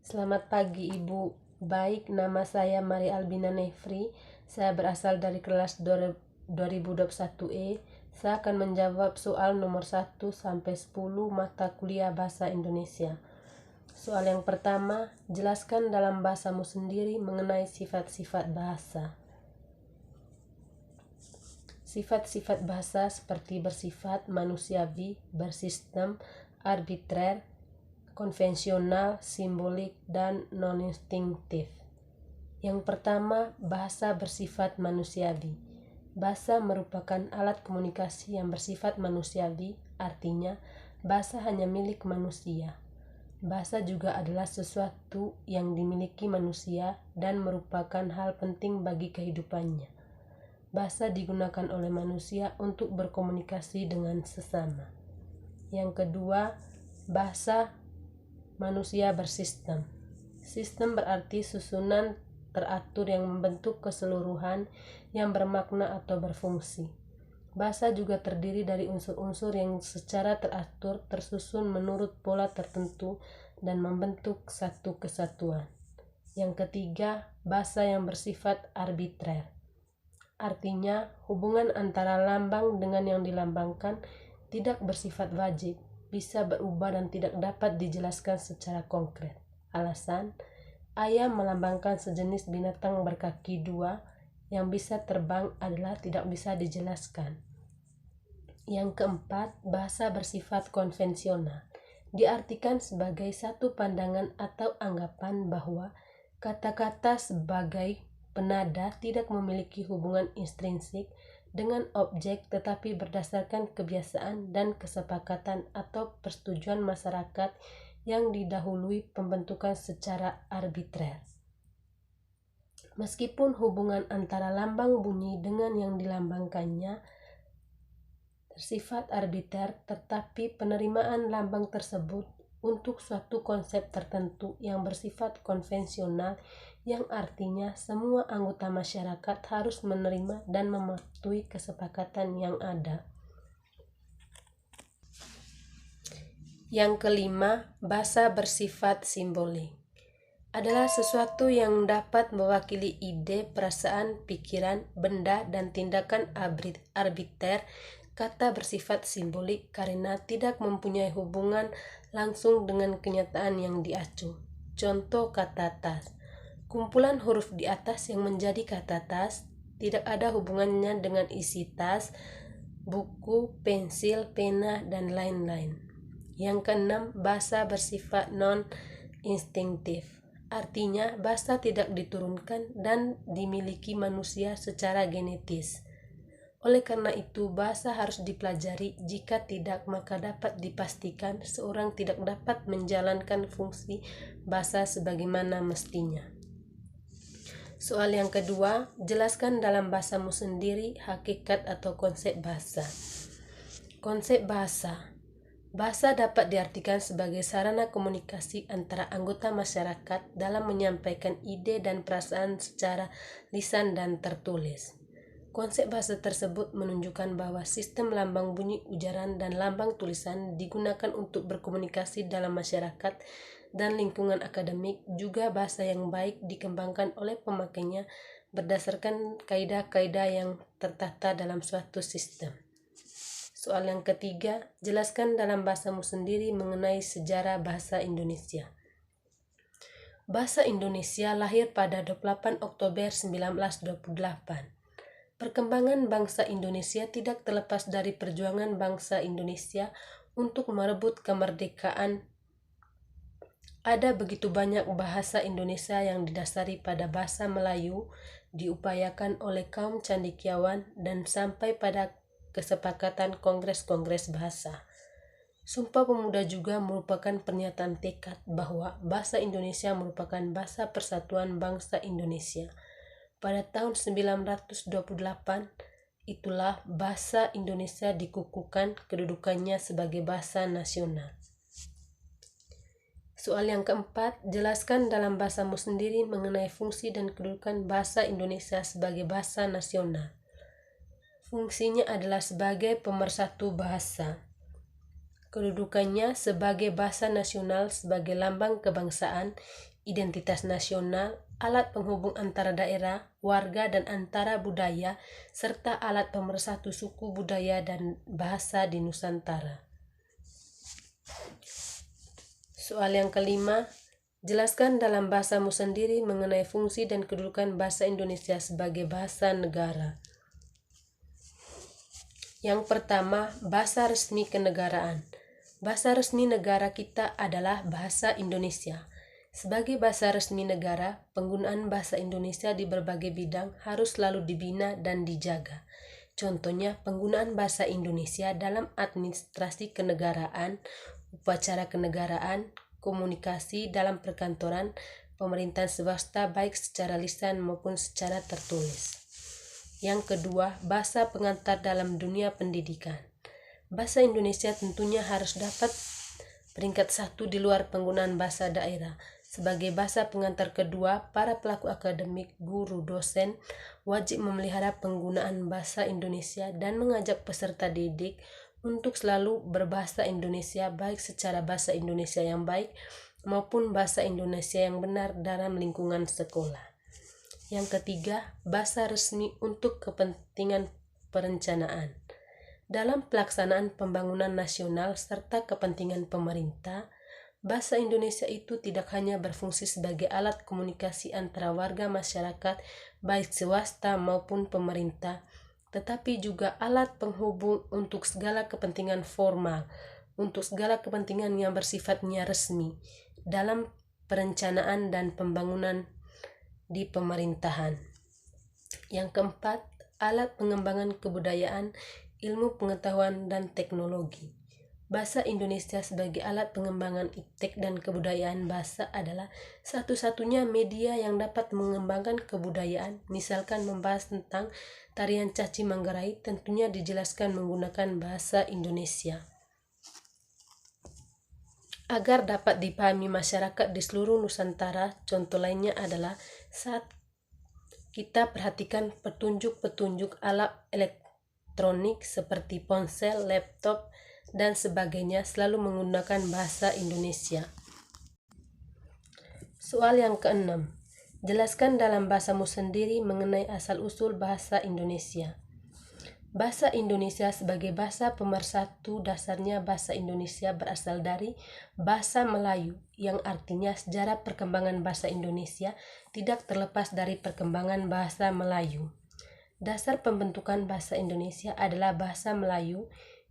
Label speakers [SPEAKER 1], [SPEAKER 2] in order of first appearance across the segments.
[SPEAKER 1] Selamat pagi Ibu. Baik, nama saya Mari Albina Nefri. Saya berasal dari kelas 2021E. Saya akan menjawab soal nomor 1 sampai 10 mata kuliah Bahasa Indonesia. Soal yang pertama, jelaskan dalam bahasamu sendiri mengenai sifat-sifat bahasa. Sifat-sifat bahasa seperti bersifat manusiawi, bersistem, arbitrer, konvensional, simbolik, dan non-instinktif. Yang pertama, bahasa bersifat manusiawi. Bahasa merupakan alat komunikasi yang bersifat manusiawi, artinya bahasa hanya milik manusia. Bahasa juga adalah sesuatu yang dimiliki manusia dan merupakan hal penting bagi kehidupannya. Bahasa digunakan oleh manusia untuk berkomunikasi dengan sesama. Yang kedua, bahasa manusia bersistem. Sistem berarti susunan teratur yang membentuk keseluruhan yang bermakna atau berfungsi. Bahasa juga terdiri dari unsur-unsur yang secara teratur tersusun menurut pola tertentu dan membentuk satu kesatuan. Yang ketiga, bahasa yang bersifat arbitrer. Artinya, hubungan antara lambang dengan yang dilambangkan tidak bersifat wajib, bisa berubah dan tidak dapat dijelaskan secara konkret. Alasan, ayam melambangkan sejenis binatang berkaki dua yang bisa terbang adalah tidak bisa dijelaskan. Yang keempat, bahasa bersifat konvensional. Diartikan sebagai satu pandangan atau anggapan bahwa kata-kata sebagai penada tidak memiliki hubungan intrinsik dengan objek tetapi berdasarkan kebiasaan dan kesepakatan atau persetujuan masyarakat yang didahului pembentukan secara arbitrer. Meskipun hubungan antara lambang bunyi dengan yang dilambangkannya bersifat arbiter, tetapi penerimaan lambang tersebut untuk suatu konsep tertentu yang bersifat konvensional, yang artinya semua anggota masyarakat harus menerima dan mematuhi kesepakatan yang ada. Yang kelima, bahasa bersifat simbolik adalah sesuatu yang dapat mewakili ide, perasaan, pikiran, benda, dan tindakan arbiter. Kata bersifat simbolik karena tidak mempunyai hubungan langsung dengan kenyataan yang diacu. Contoh kata tas. Kumpulan huruf di atas yang menjadi kata tas tidak ada hubungannya dengan isi tas, buku, pensil, pena, dan lain-lain. Yang keenam, bahasa bersifat non-instinktif. Artinya, bahasa tidak diturunkan dan dimiliki manusia secara genetis. Oleh karena itu, bahasa harus dipelajari. Jika tidak, maka dapat dipastikan seorang tidak dapat menjalankan fungsi bahasa sebagaimana mestinya. Soal yang kedua, jelaskan dalam bahasamu sendiri hakikat atau konsep bahasa. Konsep bahasa. Bahasa dapat diartikan sebagai sarana komunikasi antara anggota masyarakat dalam menyampaikan ide dan perasaan secara lisan dan tertulis. Konsep bahasa tersebut menunjukkan bahwa sistem lambang bunyi ujaran dan lambang tulisan digunakan untuk berkomunikasi dalam masyarakat dan lingkungan akademik. Juga bahasa yang baik dikembangkan oleh pemakainya berdasarkan kaidah-kaidah yang tertata dalam suatu sistem. Soal yang ketiga, jelaskan dalam bahasamu sendiri mengenai sejarah bahasa Indonesia. Bahasa Indonesia lahir pada 28 Oktober 1928. Perkembangan bangsa Indonesia tidak terlepas dari perjuangan bangsa Indonesia untuk merebut kemerdekaan. Ada begitu banyak bahasa Indonesia yang didasari pada bahasa Melayu diupayakan oleh kaum cendekiawan dan sampai pada kesepakatan kongres-kongres bahasa. Sumpah Pemuda juga merupakan pernyataan tekad bahwa bahasa Indonesia merupakan bahasa persatuan bangsa Indonesia. Pada tahun 1928, itulah bahasa Indonesia dikukuhkan kedudukannya sebagai bahasa nasional. Soal yang keempat, jelaskan dalam bahasamu sendiri mengenai fungsi dan kedudukan bahasa Indonesia sebagai bahasa nasional. Fungsinya adalah sebagai pemersatu bahasa. Kedudukannya sebagai bahasa nasional sebagai lambang kebangsaan, identitas nasional, alat penghubung antara daerah, warga dan antara budaya, serta alat pemersatu suku, budaya, dan bahasa di Nusantara. Soal yang kelima, jelaskan dalam bahasamu sendiri mengenai fungsi dan kedudukan bahasa Indonesia sebagai bahasa negara. Yang pertama, bahasa resmi kenegaraan. Bahasa resmi negara kita adalah bahasa Indonesia. Sebagai bahasa resmi negara, penggunaan bahasa Indonesia di berbagai bidang harus selalu dibina dan dijaga. Contohnya, penggunaan bahasa Indonesia dalam administrasi kenegaraan, upacara kenegaraan, komunikasi dalam perkantoran, pemerintahan swasta baik secara lisan maupun secara tertulis. Yang kedua, bahasa pengantar dalam dunia pendidikan. Bahasa Indonesia tentunya harus dapat peringkat 1 di luar penggunaan bahasa daerah. Sebagai bahasa pengantar kedua, para pelaku akademik, guru, dosen wajib memelihara penggunaan bahasa Indonesia dan mengajak peserta didik untuk selalu berbahasa Indonesia baik secara bahasa Indonesia yang baik maupun bahasa Indonesia yang benar dalam lingkungan sekolah. Yang ketiga, bahasa resmi untuk kepentingan perencanaan. Dalam pelaksanaan pembangunan nasional serta kepentingan pemerintah, bahasa Indonesia itu tidak hanya berfungsi sebagai alat komunikasi antara warga masyarakat, baik swasta maupun pemerintah, tetapi juga alat penghubung untuk segala kepentingan formal, untuk segala kepentingan yang bersifatnya resmi dalam perencanaan dan pembangunan di pemerintahan. Yang keempat, alat pengembangan kebudayaan, ilmu pengetahuan dan teknologi. Bahasa Indonesia sebagai alat pengembangan iptek dan kebudayaan bahasa adalah satu-satunya media yang dapat mengembangkan kebudayaan. Misalkan membahas tentang tarian Caci Manggarai, tentunya dijelaskan menggunakan bahasa Indonesia. Agar dapat dipahami masyarakat di seluruh Nusantara, contoh lainnya adalah saat kita perhatikan petunjuk-petunjuk alat elektronik seperti ponsel, laptop, dan sebagainya selalu menggunakan bahasa Indonesia. Soal yang keenam, jelaskan dalam bahasamu sendiri mengenai asal-usul bahasa Indonesia. Bahasa Indonesia sebagai bahasa pemersatu, dasarnya bahasa Indonesia berasal dari bahasa Melayu, yang artinya sejarah perkembangan bahasa Indonesia tidak terlepas dari perkembangan bahasa Melayu. Dasar pembentukan bahasa Indonesia adalah bahasa Melayu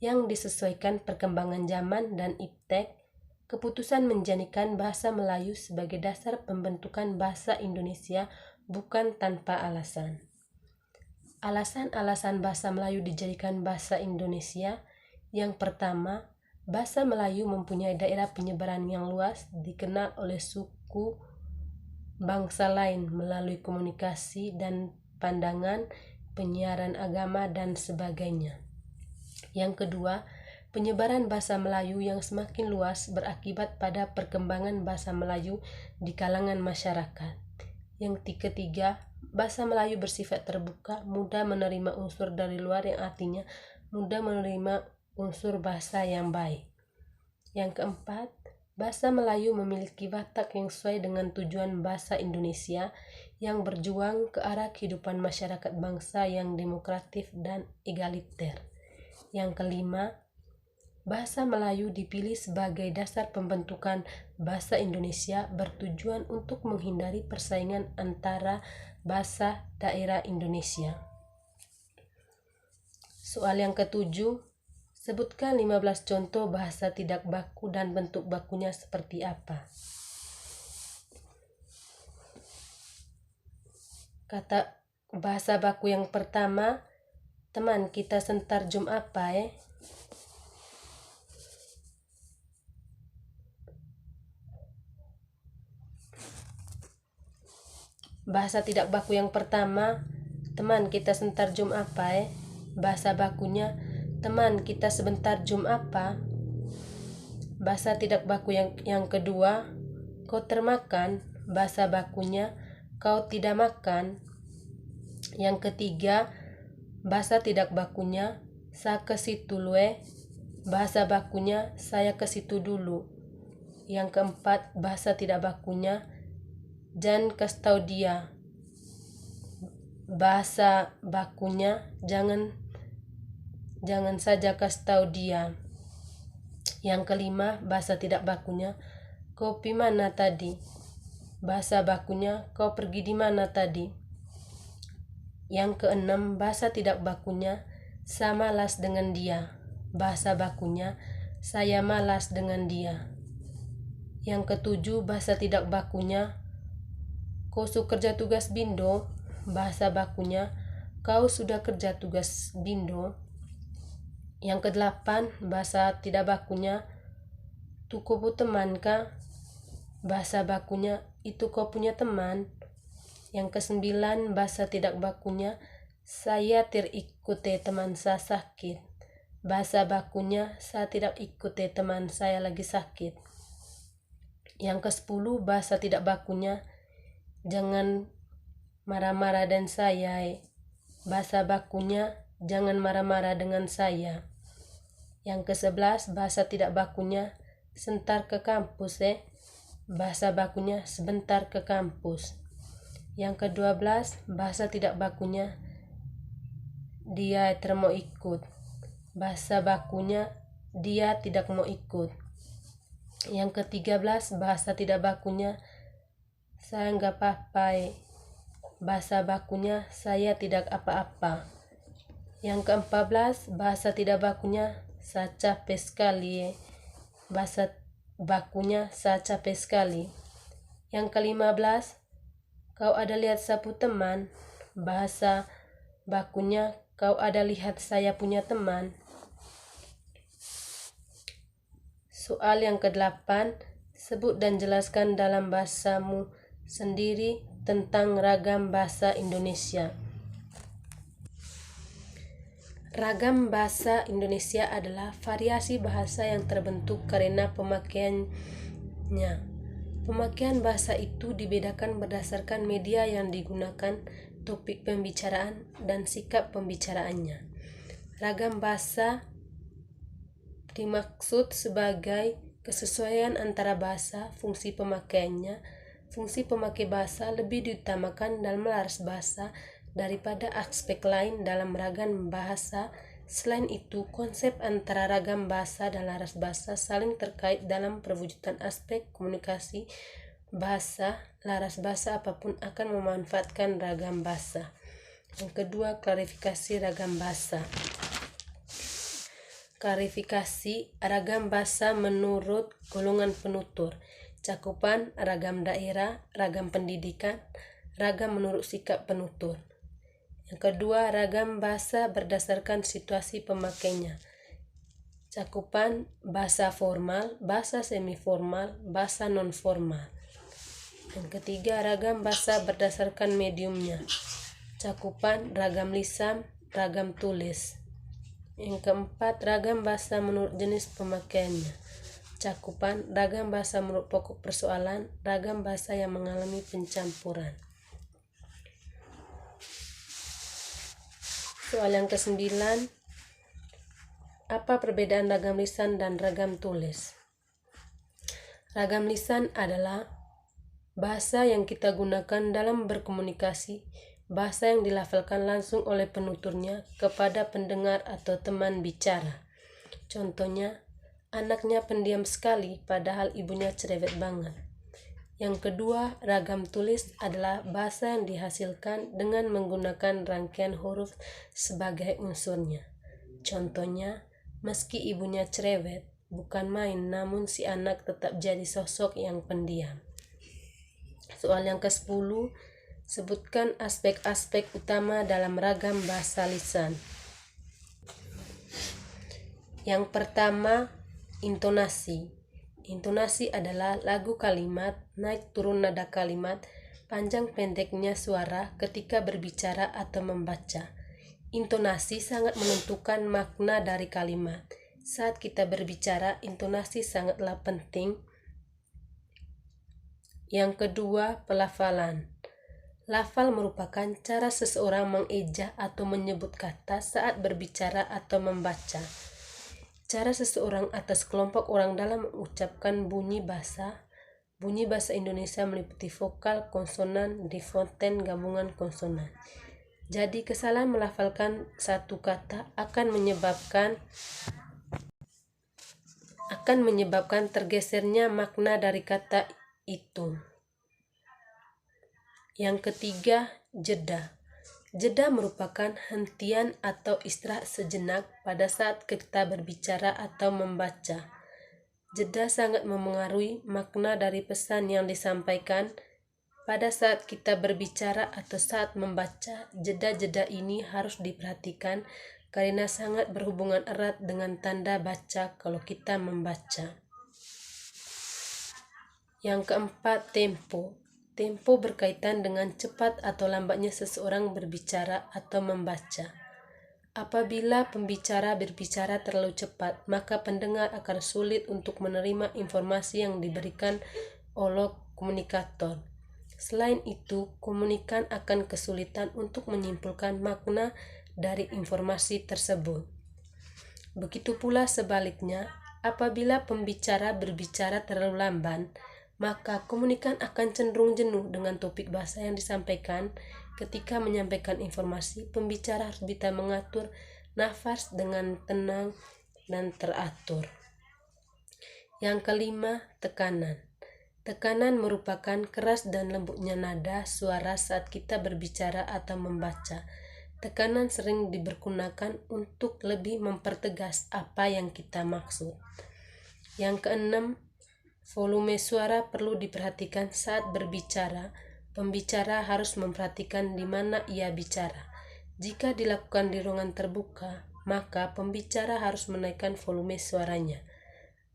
[SPEAKER 1] yang disesuaikan perkembangan zaman dan iptek. Keputusan menjadikan bahasa Melayu sebagai dasar pembentukan bahasa Indonesia bukan tanpa alasan. Alasan-alasan bahasa Melayu dijadikan bahasa Indonesia. Yang pertama, bahasa Melayu mempunyai daerah penyebaran yang luas, dikenal oleh suku bangsa lain melalui komunikasi dan pandangan, penyiaran agama, dan sebagainya. Yang kedua, penyebaran bahasa Melayu yang semakin luas berakibat pada perkembangan bahasa Melayu di kalangan masyarakat. Yang ketiga, bahasa Melayu bersifat terbuka, mudah menerima unsur dari luar, yang artinya mudah menerima unsur bahasa yang baik. Yang keempat, bahasa Melayu memiliki watak yang sesuai dengan tujuan bahasa Indonesia yang berjuang ke arah kehidupan masyarakat bangsa yang demokratif dan egaliter. Yang kelima, bahasa Melayu dipilih sebagai dasar pembentukan bahasa Indonesia bertujuan untuk menghindari persaingan antara bahasa daerah Indonesia. Soal yang ketujuh, sebutkan 15 contoh bahasa tidak baku dan bentuk bakunya seperti apa. Kata bahasa baku yang pertama, teman kita sentar jum apa Bahasa tidak baku yang pertama, teman kita sebentar jum apa Bahasa bakunya, teman kita sebentar jum apa. Bahasa tidak baku yang kedua, kau termakan. Bahasa bakunya, kau tidak makan. Yang ketiga, bahasa tidak bakunya, sa ke situ lue. Bahasa bakunya, saya ke situ dulu. Yang keempat, bahasa tidak bakunya, jangan kasih tahu dia bahasa bakunya, jangan saja kasih tahu dia. Yang kelima, bahasa tidak bakunya, kau pi mana tadi? Bahasa bakunya, kau pergi di mana tadi? Yang keenam, bahasa tidak bakunya, saya malas dengan dia. Bahasa bakunya, saya malas dengan dia. Yang ketujuh, bahasa tidak bakunya, kau sudah kerja tugas bindo. Bahasa bakunya, kau sudah kerja tugas bindo. Yang kedelapan, bahasa tidak bakunya, tu kau punya teman kah? Bahasa bakunya, itu kau punya teman. Yang kesembilan, bahasa tidak bakunya, saya terikuti teman saya sakit. Bahasa bakunya, saya tidak ikuti teman saya lagi sakit. Yang ke-10, bahasa tidak bakunya, jangan marah-marah dan saya. Bahasa bakunya, jangan marah-marah dengan saya. Yang ke-11, bahasa tidak bakunya, sebentar ke kampus Bahasa bakunya, sebentar ke kampus. Yang ke-12, bahasa tidak bakunya, dia tidak mau ikut. Bahasa bakunya, dia tidak mau ikut. Yang ke-13, bahasa tidak bakunya, saya nggak apa-apa. Bahasa bakunya, saya tidak apa-apa. Yang ke-14, bahasa tidak bakunya, saya capek sekali. Bahasa bakunya, saya capek sekali. Yang ke-15, kau ada lihat sapu teman? Bahasa bakunya, kau ada lihat saya punya teman? Soal yang ke-8, sebut dan jelaskan dalam bahasamu sendiri tentang ragam bahasa Indonesia. Ragam bahasa Indonesia adalah variasi bahasa yang terbentuk karena pemakaiannya. Pemakaian bahasa itu dibedakan berdasarkan media yang digunakan, topik pembicaraan, dan sikap pembicaraannya. Ragam bahasa dimaksud sebagai kesesuaian antara bahasa, fungsi pemakaiannya. Fungsi pemakai bahasa lebih diutamakan dalam laras bahasa daripada aspek lain dalam ragam bahasa. Selain itu, konsep antara ragam bahasa dan laras bahasa saling terkait dalam perwujudan aspek komunikasi bahasa. Laras bahasa apapun akan memanfaatkan ragam bahasa. Yang kedua, klarifikasi ragam bahasa. Klarifikasi ragam bahasa menurut golongan penutur. Cakupan ragam daerah, ragam pendidikan, ragam menurut sikap penutur. Yang kedua, ragam bahasa berdasarkan situasi pemakainya. Cakupan bahasa formal, bahasa semi-formal, bahasa non-formal. Yang ketiga, ragam bahasa berdasarkan mediumnya. Cakupan ragam lisan, ragam tulis. Yang keempat, ragam bahasa menurut jenis pemakaiannya. Cakupan ragam bahasa menurut pokok persoalan, ragam bahasa yang mengalami pencampuran. Soal yang ke-9, apa perbedaan ragam lisan dan ragam tulis? Ragam lisan adalah bahasa yang kita gunakan dalam berkomunikasi, bahasa yang dilafalkan langsung oleh penuturnya kepada pendengar atau teman bicara. Contohnya, anaknya pendiam sekali padahal ibunya cerewet banget. Yang kedua, ragam tulis adalah bahasa yang dihasilkan dengan menggunakan rangkaian huruf sebagai unsurnya. Contohnya, meski ibunya cerewet, bukan main, namun si anak tetap jadi sosok yang pendiam. Soal yang ke-10, sebutkan aspek-aspek utama dalam ragam bahasa lisan. Yang pertama, intonasi. Intonasi adalah lagu kalimat, naik turun nada kalimat, panjang pendeknya suara ketika berbicara atau membaca. Intonasi sangat menentukan makna dari kalimat. Saat kita berbicara, intonasi sangatlah penting. Yang kedua, pelafalan. Lafal merupakan cara seseorang mengeja atau menyebut kata saat berbicara atau membaca. Cara seseorang atas kelompok orang dalam mengucapkan bunyi bahasa, Bunyi bahasa Indonesia meliputi vokal, konsonan, difonten, gabungan konsonan. Jadi kesalahan melafalkan satu kata akan menyebabkan tergesernya makna dari kata itu. Yang ketiga, jeda. Jeda merupakan hentian atau istirahat sejenak pada saat kita berbicara atau membaca. Jeda sangat memengaruhi makna dari pesan yang disampaikan pada saat kita berbicara atau saat membaca. Jeda-jeda ini harus diperhatikan karena sangat berhubungan erat dengan tanda baca kalau kita membaca. Yang keempat, tempo. Tempo berkaitan dengan cepat atau lambatnya seseorang berbicara atau membaca. Apabila pembicara berbicara terlalu cepat, maka pendengar akan sulit untuk menerima informasi yang diberikan oleh komunikator. Selain itu, komunikan akan kesulitan untuk menyimpulkan makna dari informasi tersebut. Begitu pula sebaliknya, apabila pembicara berbicara terlalu lamban, maka komunikan akan cenderung jenuh dengan topik bahasa yang disampaikan. Ketika menyampaikan informasi, pembicara harus bisa mengatur nafas dengan tenang dan teratur. Yang kelima, tekanan. Tekanan merupakan keras dan lembutnya nada suara saat kita berbicara atau membaca. Tekanan sering dipergunakan untuk lebih mempertegas apa yang kita maksud. Yang keenam, volume suara perlu diperhatikan saat berbicara. Pembicara harus memperhatikan di mana ia bicara. Jika dilakukan di ruangan terbuka, maka pembicara harus menaikkan volume suaranya.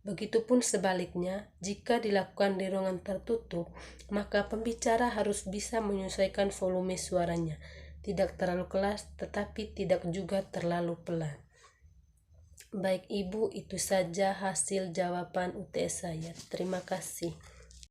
[SPEAKER 1] Begitupun sebaliknya, jika dilakukan di ruangan tertutup, maka pembicara harus bisa menyesuaikan volume suaranya. Tidak terlalu keras, tetapi tidak juga terlalu pelan. Baik Ibu, itu saja hasil jawaban UTS saya. Terima kasih.